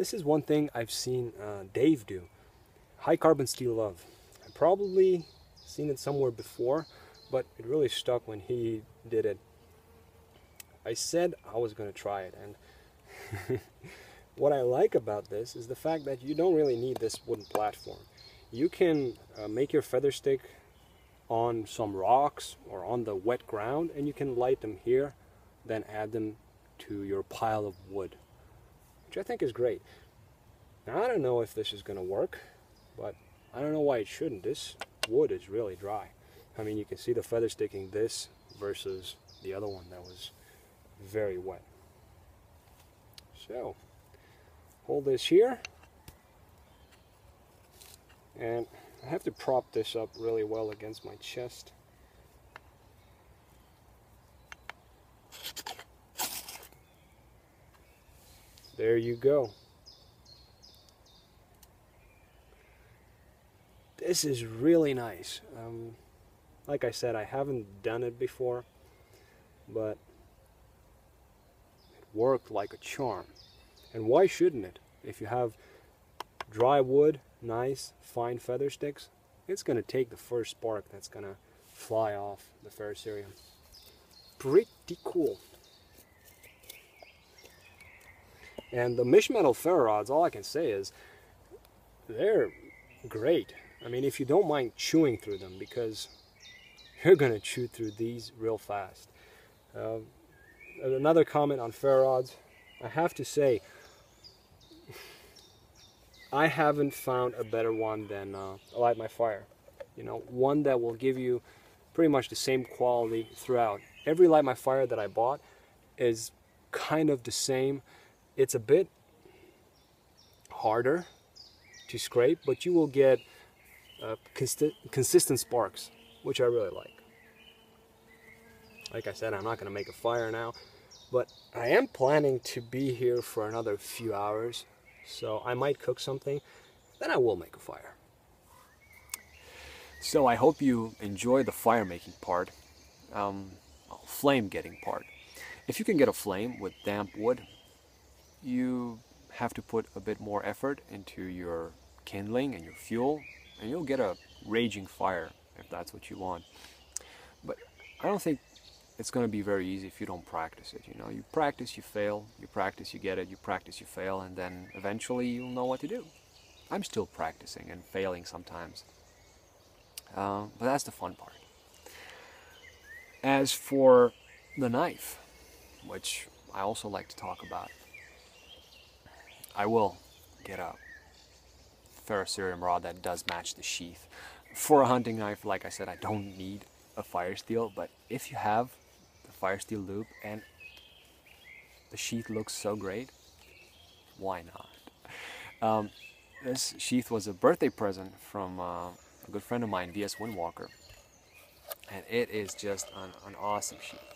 this is one thing I've seen Dave do. High carbon steel love. I've probably seen it somewhere before, but it really stuck when he did it. I said I was going to try it, and what I like about this is the fact that you don't really need this wooden platform. You can make your feather stick on some rocks or on the wet ground, and you can light them here, then add them to your pile of wood, which I think is great. Now, I don't know if this is going to work, but I don't know why it shouldn't. This wood is really dry. I mean, you can see the feather sticking this versus the other one that was very wet. So, hold this here, and I have to prop this up really well against my chest. There you go. This is really nice. Like I said, I haven't done it before, but it worked like a charm. And why shouldn't it? If you have dry wood, nice, fine feather sticks, it's going to take the first spark that's going to fly off the ferrocerium. Pretty cool. And the Mish Metal ferro rods, all I can say is they're great. I mean, if you don't mind chewing through them, because you're going to chew through these real fast. Another comment on ferro rods, I have to say, I haven't found a better one than Light My Fire. You know, one that will give you pretty much the same quality throughout. Every Light My Fire that I bought is kind of the same. It's a bit harder to scrape, but you will get consistent sparks, which I really like. Like I said, I'm not going to make a fire now, but I am planning to be here for another few hours, so I might cook something, then I will make a fire. So I hope you enjoy the fire making part, flame getting part. If you can get a flame with damp wood, you have to put a bit more effort into your kindling and your fuel, and you'll get a raging fire if that's what you want. But I don't think it's going to be very easy if you don't practice it. You know, you practice, you fail, you practice, you get it, you practice, you fail, and then eventually you'll know what to do. I'm still practicing and failing sometimes, but that's the fun part. As for the knife, which I also like to talk about, I will get a ferrocerium rod that does match the sheath. For a hunting knife, like I said, I don't need a fire steel, but if you have the fire steel loop and the sheath looks so great, why not? This sheath was a birthday present from a good friend of mine, V.S. Windwalker, and it is just an awesome sheath.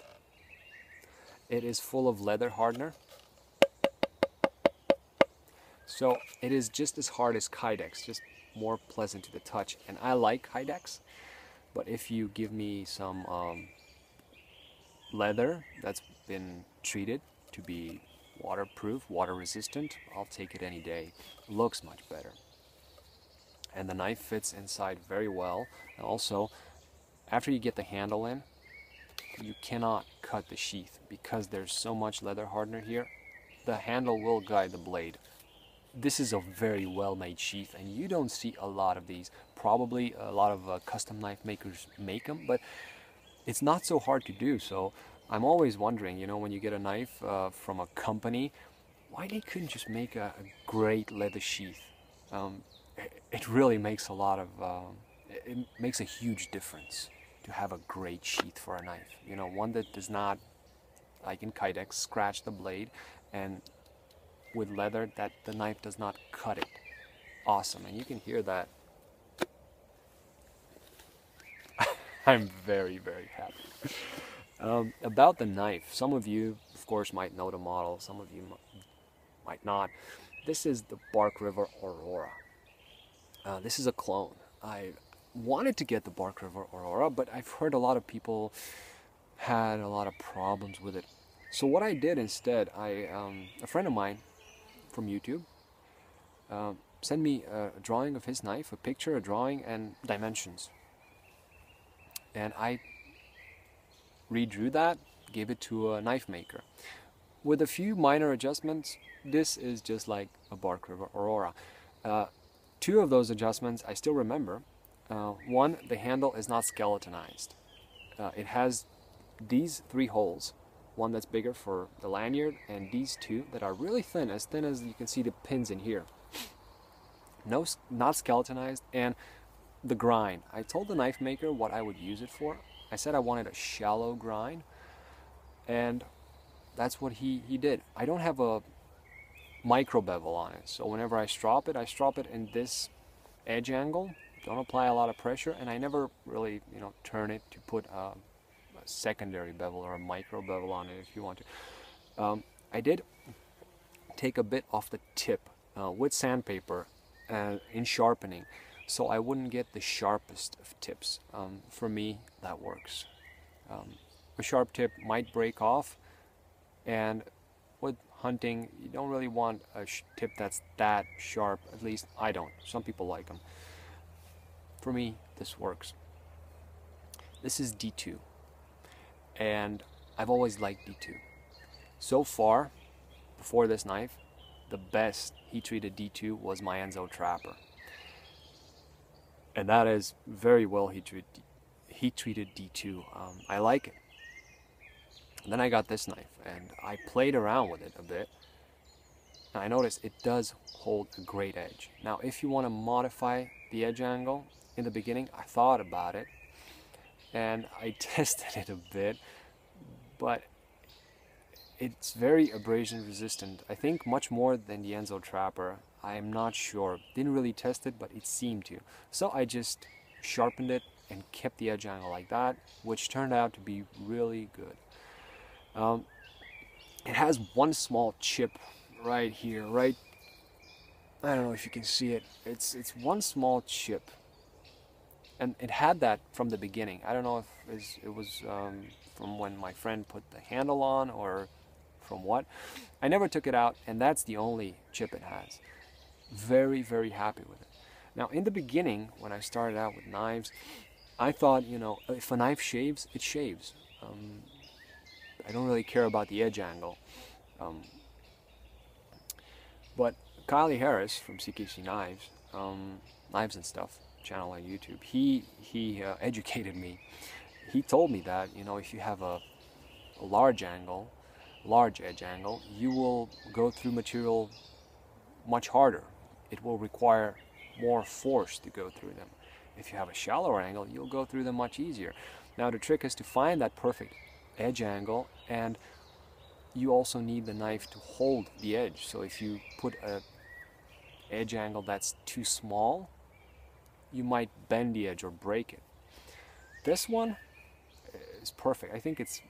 It is full of leather hardener, so it is just as hard as Kydex, just more pleasant to the touch. And I like Kydex, but if you give me some leather that's been treated to be waterproof, water resistant, I'll take it any day. It looks much better. And the knife fits inside very well. And also, after you get the handle in, you cannot cut the sheath because there's so much leather hardener here. The handle will guide the blade. This is a very well-made sheath, and you don't see a lot of these. Probably a lot of custom knife makers make them, but it's not so hard to do. So I'm always wondering, you know, when you get a knife from a company, why they couldn't just make a great leather sheath. It really makes a lot of, it makes a huge difference to have a great sheath for a knife. You know, one that does not, like in Kydex, scratch the blade, and with leather that the knife does not cut it. Awesome, and you can hear that. I'm very, very happy. About the knife, some of you, of course, might know the model, some of you might not. This is the Bark River Aurora. This is a clone. I wanted to get the Bark River Aurora, but I've heard a lot of people had a lot of problems with it. So what I did instead, a friend of mine from YouTube send me a drawing of his knife, a picture, a drawing, and dimensions. And I redrew that, gave it to a knife maker. With a few minor adjustments, this is just like a Barker Aurora. Two of those adjustments I still remember. One, the handle is not skeletonized. It has these 3 holes, one that's bigger for the lanyard, and these 2 that are really thin as you can see the pins in here. No, not skeletonized. And the grind, I told the knife maker what I would use it for. I said I wanted a shallow grind, and that's what he did. I don't have a micro bevel on it, so whenever I strop it in this edge angle. Don't apply a lot of pressure, and I never really, turn it to put a secondary bevel or a micro bevel on it if you want to. I did take a bit off the tip with sandpaper in sharpening, so I wouldn't get the sharpest of tips. For me, that works. A sharp tip might break off, and with hunting, you don't really want a tip that's that sharp. At least I don't. Some people like them. For me, this works. This is D2, and I've always liked D2. So far, before this knife, the best heat-treated D2 was my Enzo Trapper. And that is very well heat-treated D2. I like it. And then I got this knife, and I played around with it a bit. And I noticed it does hold a great edge. Now, if you want to modify the edge angle, in the beginning, I thought about it, and I tested it a bit, but it's very abrasion resistant. I think much more than the Enzo Trapper. I'm not sure. Didn't really test it, but it seemed to. So I just sharpened it and kept the edge angle like that, which turned out to be really good. It has one small chip right here, right? I don't know if you can see it. It's one small chip. And it had that from the beginning. I don't know if it was from when my friend put the handle on or from what. I never took it out, and that's the only chip it has. Very, very happy with it. Now, in the beginning, when I started out with knives, I thought, if a knife shaves, it shaves. I don't really care about the edge angle. But Kylie Harris from CKC Knives, Knives and Stuff channel on YouTube, he educated me. He told me that, if you have a large edge angle, you will go through material much harder. It will require more force to go through them. If you have a shallower angle, you'll go through them much easier. Now the trick is to find that perfect edge angle, and you also need the knife to hold the edge. So if you put a edge angle that's too small, you might bend the edge or break it. This one is perfect. I think it's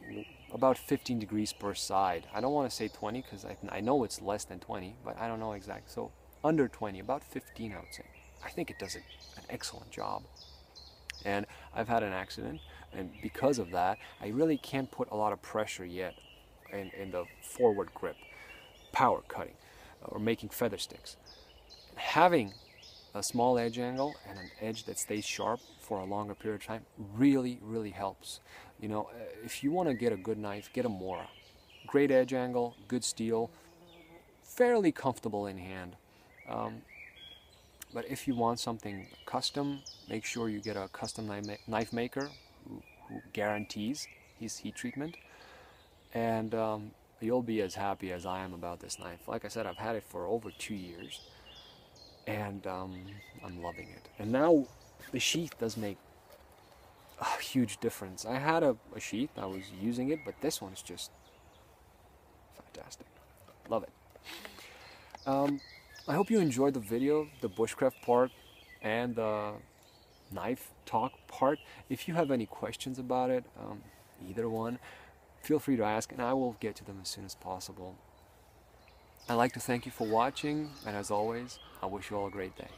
about 15 degrees per side. I don't want to say 20 because I know it's less than 20, but I don't know exactly. So under 20, about 15 I would say. I think it does an excellent job. And I've had an accident, and because of that, I really can't put a lot of pressure yet in the forward grip, power cutting, or making feather sticks. Having a small edge angle and an edge that stays sharp for a longer period of time really, really helps. If you want to get a good knife, get a Mora. Great edge angle, good steel, fairly comfortable in hand. But if you want something custom, make sure you get a custom knife maker who guarantees his heat treatment, and you'll be as happy as I am about this knife. Like I said, I've had it for over 2 years, and I'm loving it. And now the sheath does make a huge difference. I had a sheath, I was using it, but this one is just fantastic. Love it. I hope you enjoyed the video, the bushcraft part and the knife talk part. If you have any questions about it, either one, feel free to ask and I will get to them as soon as possible. I'd like to thank you for watching, and as always, I wish you all a great day.